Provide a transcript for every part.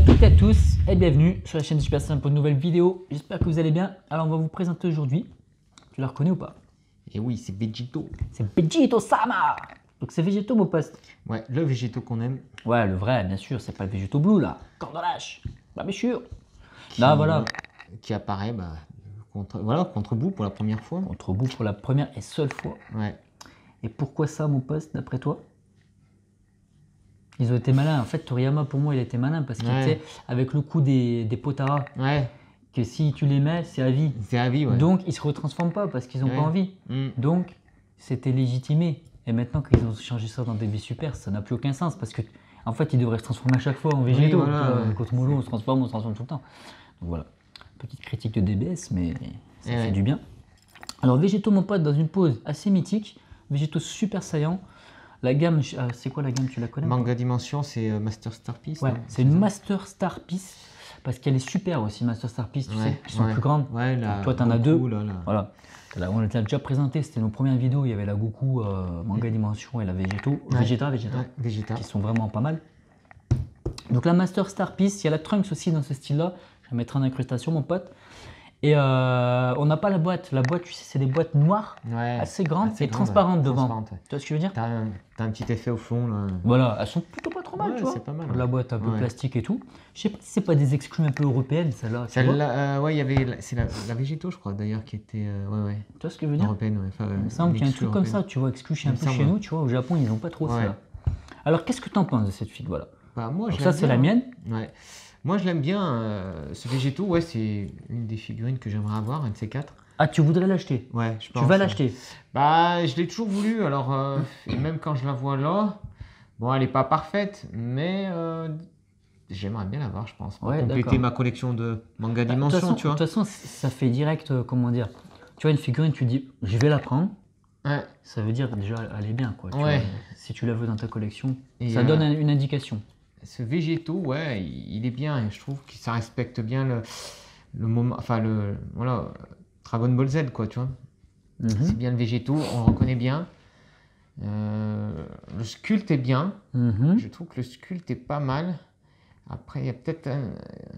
toutes et à tous et bienvenue sur la chaîne Super Simple pour une nouvelle vidéo. J'espère que vous allez bien. Alors on va vous présenter aujourd'hui. Tu la reconnais ou pas? Et oui, c'est Végéto. C'est Végéto-sama. Donc c'est Végéto mon poste. Ouais, le Végéto qu'on aime. Ouais, le vrai, bien sûr, c'est pas le Végéto Blue là. Cordolache. Bah bien sûr. Là voilà. Qui apparaît contre Boo pour la première fois. Contre Boo pour la première et seule fois. Ouais. Et pourquoi ça mon poste d'après toi? Ils ont été malins. En fait, Toriyama, pour moi, il était malin parce qu'il était avec le coup des Potara. Ouais. Que si tu les mets, c'est à vie. C'est à vie, ouais. Donc, ils se retransforment pas parce qu'ils n'ont pas envie. Donc, c'était légitimé. Et maintenant qu'ils ont changé ça dans des vies super, ça n'a plus aucun sens parce que, en fait, ils devraient se transformer à chaque fois en végétaux. Oui, voilà, Quand Molo, on se transforme tout le temps. Donc voilà. Petite critique de DBS, mais ça fait du bien. Alors, Végéto, mon pote, dans une pose assez mythique. Végéto super saillant. La gamme, c'est quoi la gamme? Tu la connais? Manga Dimension, c'est Master Star Piece. Ouais, c'est une Master Star Piece parce qu'elle est super aussi, Master Star Piece, tu sais, qui sont plus grandes. Ouais, là, toi, tu en as deux. Voilà. Là, on l'a déjà présenté, c'était nos premières vidéos. Il y avait la Goku, Manga Dimension et la Végéto. Vegeta, qui sont vraiment pas mal. Donc la Master Star Piece, il y a la Trunks aussi dans ce style-là. Je vais mettre en incrustation, mon pote. Et on n'a pas la boîte. La boîte, tu sais, c'est des boîtes noires, assez grandes et transparentes devant. Tu vois ce que je veux dire? T'as un petit effet au fond. Là. Voilà, elles sont plutôt pas trop mal, tu vois. C'est pas mal. La boîte un peu plastique et tout. Je sais pas si c'est pas des exclus un peu européennes, celle-là. Celle-là, ouais, il y avait. C'est la Végéto, je crois, d'ailleurs, qui était. Ouais. Tu vois ce que je veux dire? Européenne, ouais. Enfin, il me semble qu'il y a un truc comme ça, tu vois, exclu un peu chez nous, tu vois. Au Japon, ils n'ont pas trop ça. Alors, qu'est-ce que tu en penses de cette fille? Voilà. Bah, moi, ça, c'est la mienne. Ouais. Moi, je l'aime bien. Ce Végéto, ouais, c'est une des figurines que j'aimerais avoir, un de ces quatre. Ah, tu voudrais l'acheter? Ouais, je pense. Tu vas l'acheter? Bah, je l'ai toujours voulu. Alors, et même quand je la vois là, bon, elle n'est pas parfaite, mais j'aimerais bien l'avoir, je pense. Pour compléter ma collection de Manga Dimension, tu vois. De toute façon, ça fait direct, comment dire. Tu vois, une figurine, tu dis, je vais la prendre. Ouais. Ça veut dire déjà, elle est bien, quoi. Tu vois, si tu la veux dans ta collection, et ça donne une indication. Ce Végéto, ouais, il est bien. Et je trouve que ça respecte bien le moment. Enfin, voilà, Dragon Ball Z, quoi, tu vois. C'est bien le Végéto, on le reconnaît bien. Le sculpte est bien. Je trouve que le sculpte est pas mal. Après, il y a peut-être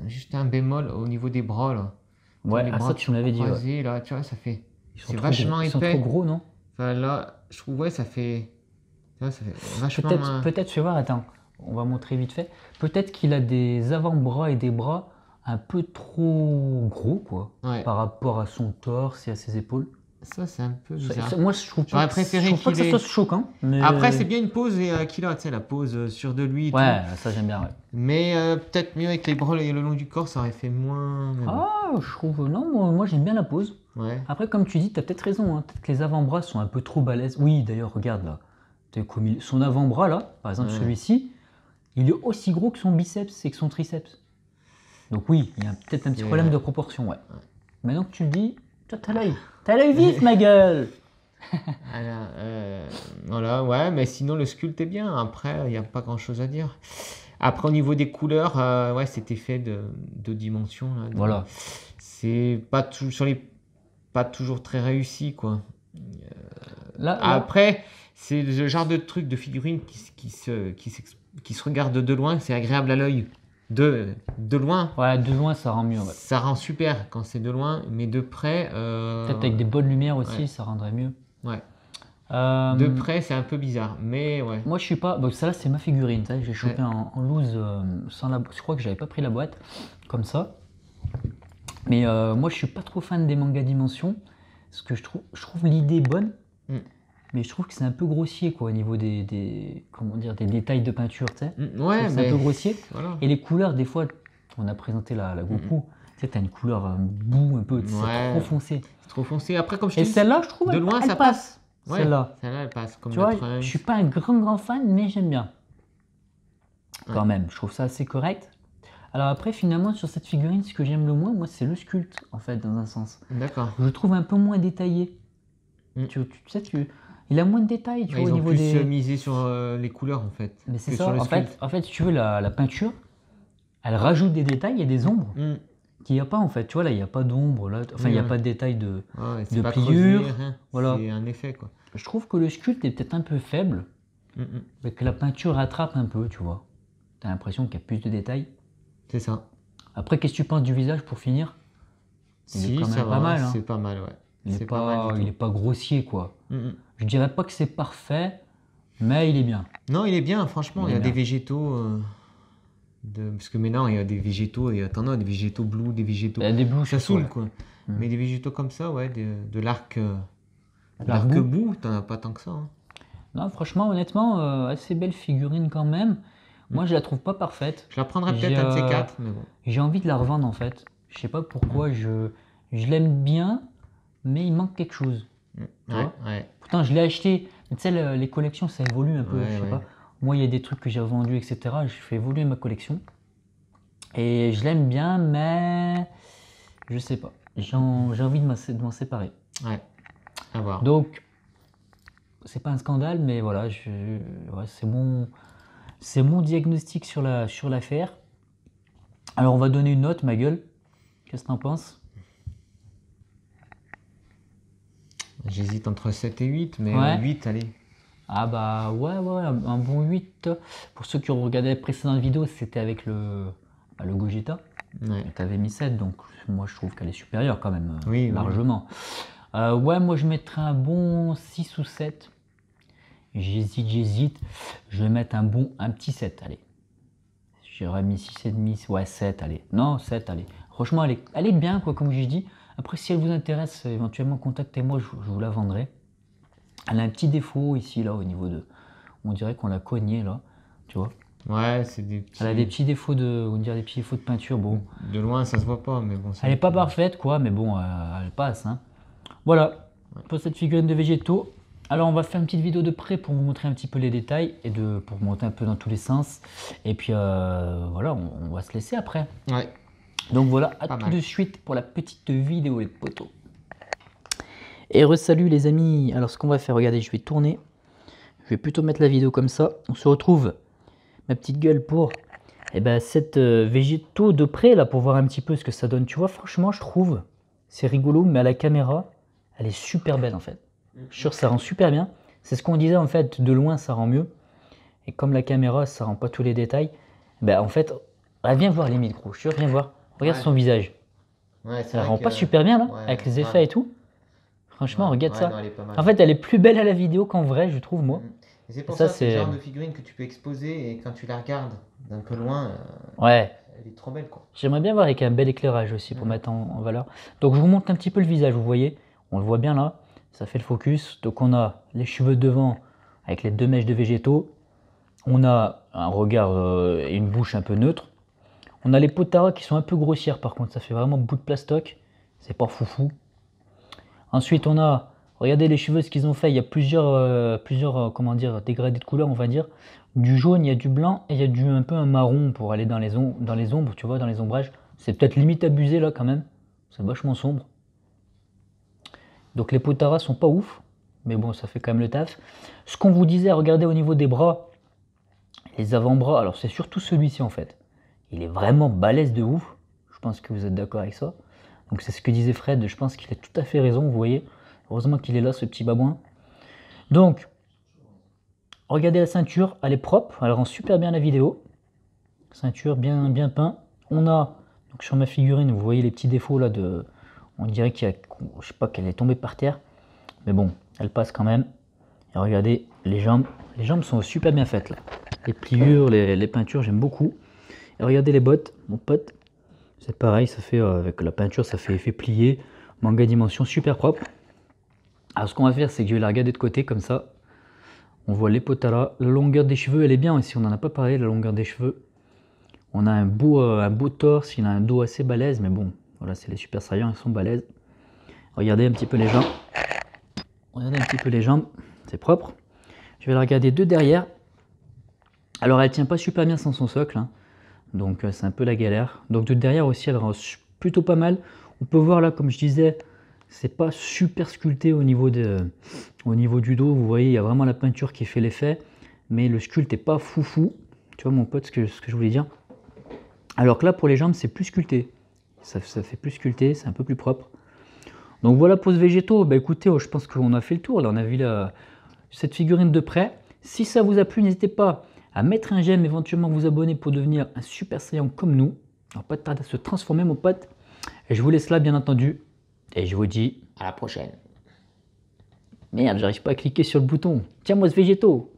juste un bémol au niveau des bras, là. Ouais, les bras ça, tu me l'avais dit. Ouais. Là, tu vois, ça fait. C'est vachement épais. Ils sont trop gros, non? Enfin, là, je trouve, ouais, ça fait vachement. Peut-être, tu vois, attends. On va montrer vite fait. Peut-être qu'il a des avant-bras et des bras un peu trop gros, quoi, par rapport à son torse et à ses épaules. Ça, c'est un peu bizarre. Moi, je trouve pas, que ça soit choquant. Mais... Après, c'est bien une pose qu'il a, tu sais, la pose sur de lui. Ouais, ça, j'aime bien, ouais. Mais peut-être mieux avec les bras et le long du corps, ça aurait fait moins. Ah, je trouve. Non, moi j'aime bien la pose. Ouais. Après, comme tu dis, tu as peut-être raison. Hein. Peut-être que les avant-bras sont un peu trop balèzes. Oui, d'ailleurs, regarde là. Son avant-bras, là, par exemple, celui-ci. Il est aussi gros que son biceps et que son triceps. Donc oui, il y a peut-être un petit problème de proportion, ouais. Maintenant que tu le dis, toi t'as l'œil. T'as l'œil vif, ma gueule. Voilà, ouais, mais sinon le sculpte est bien. Après, il n'y a pas grand-chose à dire. Après, au niveau des couleurs, ouais, cet effet de dimension, là, voilà. C'est pas toujours très réussi, quoi. Là. Après, c'est le genre de truc de figurine qui se regarde de loin, c'est agréable à l'œil. De loin. Ouais, de loin, ça rend mieux. Ouais. Ça rend super quand c'est de loin, mais de près. Peut-être avec des bonnes lumières aussi, ça rendrait mieux. Ouais. De près, c'est un peu bizarre, mais ouais. Moi, je suis pas. Bon, ça là, c'est ma figurine. J'ai chopé en loose sans la. Je crois que j'avais pas pris la boîte comme ça. Mais moi, je suis pas trop fan des mangas Dimension, parce que je trouve l'idée bonne. Mais je trouve que c'est un peu grossier, quoi, au niveau des détails de peinture, tu sais. Ouais, c'est un peu grossier. Voilà. Et les couleurs, des fois, on a présenté la Goku, tu sais, t'as une couleur boue un peu, c'est trop foncé. C'est trop foncé. Après, comme je te dis, et celle-là, je trouve, de loin, elle passe. Ouais, celle-là, elle passe. Comme tu vois, je suis pas un grand fan, mais j'aime bien. Quand même, je trouve ça assez correct. Alors après, finalement, sur cette figurine, ce que j'aime le moins, moi, c'est le sculpte, en fait, dans un sens. D'accord. Je le trouve un peu moins détaillé. Tu sais, il a moins de détails, tu vois, au niveau des... Ils ont plus misé sur les couleurs, en fait. Mais c'est ça, en fait, si tu veux, la peinture, elle rajoute des détails et des ombres qu'il n'y a pas, en fait. Tu vois, là, il n'y a pas d'ombre, là. Enfin, il n'y a pas de détails de pliure. Voilà. C'est un effet, quoi. Je trouve que le sculpte est peut-être un peu faible, mais que la peinture rattrape un peu, tu vois. Tu as l'impression qu'il y a plus de détails. C'est ça. Après, qu'est-ce que tu penses du visage pour finir? Il est quand même pas mal. C'est pas mal, ouais. Il est pas grossier, quoi. Je dirais pas que c'est parfait, mais il est bien. Non, il est bien, franchement. Il y a des végétaux... Parce que maintenant, il y a des végétaux, et t'en as des végétaux bleus, des végétaux... Il y a des blues, ça saoule, quoi. Mais des végétaux comme ça, ouais, de l'arc-bout, t'en as pas tant que ça. Hein. Non, franchement, honnêtement, assez belle figurine quand même. Moi, je la trouve pas parfaite. Je la prendrais peut-être un de ces quatre, mais bon. J'ai envie de la revendre, en fait. Je sais pas pourquoi, je l'aime bien, mais il manque quelque chose. Ouais. Pourtant, je l'ai acheté. Tu sais, les collections, ça évolue un peu, je sais pas. Moi, il y a des trucs que j'ai revendus, etc. Je fais évoluer ma collection. Et je l'aime bien, mais je sais pas. J'ai envie de m'en séparer. Ouais, à voir. Donc, c'est pas un scandale, mais voilà, c'est mon diagnostic sur l'affaire. Alors, on va donner une note, ma gueule. Qu'est-ce que t'en penses? J'hésite entre 7 et 8, mais 8, allez. Ah bah ouais, un bon 8. Pour ceux qui ont regardé la précédente vidéo, c'était avec le Gogeta. Ouais. Tu avais mis 7, donc moi je trouve qu'elle est supérieure quand même, largement. Ouais, moi je mettrais un bon 6 ou 7. J'hésite. Je vais mettre un petit 7, allez. J'aurais mis 6,5, ouais 7, allez. Non, 7, allez. Franchement, elle est bien, quoi, comme je dis. Après, si elle vous intéresse, éventuellement contactez-moi, je vous la vendrai. Elle a un petit défaut ici, là, au niveau de... On dirait qu'on l'a cognée, là, tu vois. Ouais, c'est des petits... Elle a des petits défauts on dirait des petits défauts de peinture, bon. De loin, ça se voit pas, mais bon... Elle n'est pas parfaite, quoi, mais bon, elle passe, hein. Voilà, pour cette figurine de végétaux. Alors, on va faire une petite vidéo de près pour vous montrer un petit peu les détails et pour monter un peu dans tous les sens. Et puis, voilà, on va se laisser après. Ouais. Donc voilà, à tout de suite pour la petite vidéo, les potos. Et re-salut les amis. Alors ce qu'on va faire, regardez, je vais tourner. Je vais plutôt mettre la vidéo comme ça. On se retrouve, ma petite gueule, pour cette végétaux de près, là, pour voir un petit peu ce que ça donne. Tu vois, franchement, je trouve, c'est rigolo, mais à la caméra, elle est super belle en fait. Je suis sûr, ça rend super bien. C'est ce qu'on disait en fait, de loin, ça rend mieux. Et comme la caméra, ça rend pas tous les détails, en fait, viens voir les micros, je suis sûr, viens voir. Regarde son visage. Ouais, ça rend pas super bien là, avec les effets et tout. Franchement, regarde ça. Non, en fait, elle est plus belle à la vidéo qu'en vrai, je trouve, moi. C'est pour ça que c'est le genre de figurine que tu peux exposer et quand tu la regardes d'un peu loin, elle est trop belle, quoi. J'aimerais bien voir avec un bel éclairage aussi pour mettre en valeur. Donc, je vous montre un petit peu le visage, vous voyez. On le voit bien là, ça fait le focus. Donc, on a les cheveux devant avec les 2 mèches de végétaux. On a un regard et une bouche un peu neutre. On a les potaras qui sont un peu grossières par contre, ça fait vraiment bout de plastoc. C'est pas foufou. Ensuite, on a, regardez les cheveux, ce qu'ils ont fait. Il y a plusieurs comment dire, dégradés de couleurs, on va dire. Du jaune, il y a du blanc et il y a un peu un marron pour aller dans les ombres, tu vois, dans les ombrages. C'est peut-être limite abusé là quand même. C'est vachement sombre. Donc les potaras sont pas ouf, mais bon, ça fait quand même le taf. Ce qu'on vous disait, regardez au niveau des bras, les avant-bras. Alors c'est surtout celui-ci en fait. Il est vraiment balèze de ouf. Je pense que vous êtes d'accord avec ça. Donc c'est ce que disait Fred, je pense qu'il a tout à fait raison, vous voyez. Heureusement qu'il est là, ce petit babouin. Donc, regardez la ceinture, elle est propre, elle rend super bien la vidéo. Ceinture bien peint. On a, donc sur ma figurine, vous voyez les petits défauts là de... On dirait qu'il y a, je sais pas, qu'elle est tombée par terre. Mais bon, elle passe quand même. Et regardez les jambes. Les jambes sont super bien faites là. Les pliures, les peintures, j'aime beaucoup. Et regardez les bottes, mon pote. C'est pareil, ça fait avec la peinture, ça fait effet plié, manga dimension super propre. Alors ce qu'on va faire, c'est que je vais la regarder de côté comme ça. On voit les potaras. La longueur des cheveux, elle est bien aussi, on n'en a pas parlé, la longueur des cheveux. On a un beau torse, il a un dos assez balèze, mais bon, voilà, c'est les super saiyans, ils sont balèzes. Regardez un petit peu les jambes. Regardez un petit peu les jambes, c'est propre. Je vais la regarder de derrière. Alors elle tient pas super bien sans son socle, hein. Donc c'est un peu la galère. Donc de derrière aussi, elle rend plutôt pas mal. On peut voir là, comme je disais, c'est pas super sculpté au niveau du dos. Vous voyez, il y a vraiment la peinture qui fait l'effet. Mais le sculpte est pas foufou. Tu vois mon pote, ce que je voulais dire. Alors que là, pour les jambes, c'est plus sculpté. Ça fait plus sculpté, c'est un peu plus propre. Donc voilà pour ce végétaux. Écoutez, je pense qu'on a fait le tour. Là, on a vu cette figurine de près. Si ça vous a plu, n'hésitez pas à mettre un j'aime, éventuellement vous abonner pour devenir un super saiyan comme nous. On va pas tarder à se transformer, mon pote. Et je vous laisse là, bien entendu. Et je vous dis à la prochaine. Merde, j'arrive pas à cliquer sur le bouton. Tiens-moi ce végétaux.